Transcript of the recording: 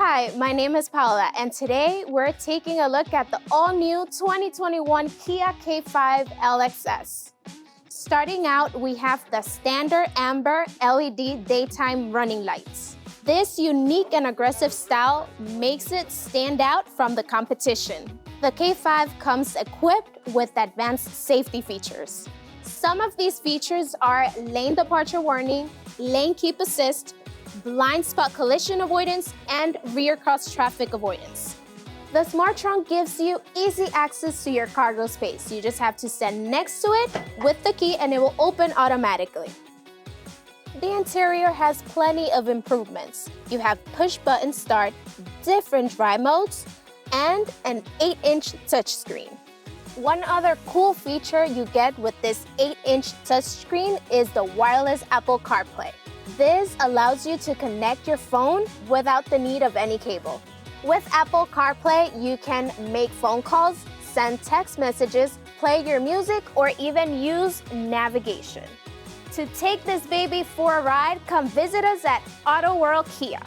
Hi, my name is Paula, and today we're taking a look at the all-new 2021 Kia K5 LXS. Starting out, we have the standard amber LED daytime running lights. This unique and aggressive style makes it stand out from the competition. The K5 comes equipped with advanced safety features. Some of these features are lane departure warning, lane keep assist, blind spot collision avoidance, and rear cross traffic avoidance. The Smart Trunk gives you easy access to your cargo space. You just have to stand next to it with the key and it will open automatically. The interior has plenty of improvements. You have push-button start, different drive modes, and an 8-inch touchscreen. One other cool feature you get with this 8-inch touchscreen is the wireless Apple CarPlay. This allows you to connect your phone without the need of any cable. With Apple CarPlay, you can make phone calls, send text messages, play your music, or even use navigation. To take this baby for a ride, come visit us at Autoworld Kia.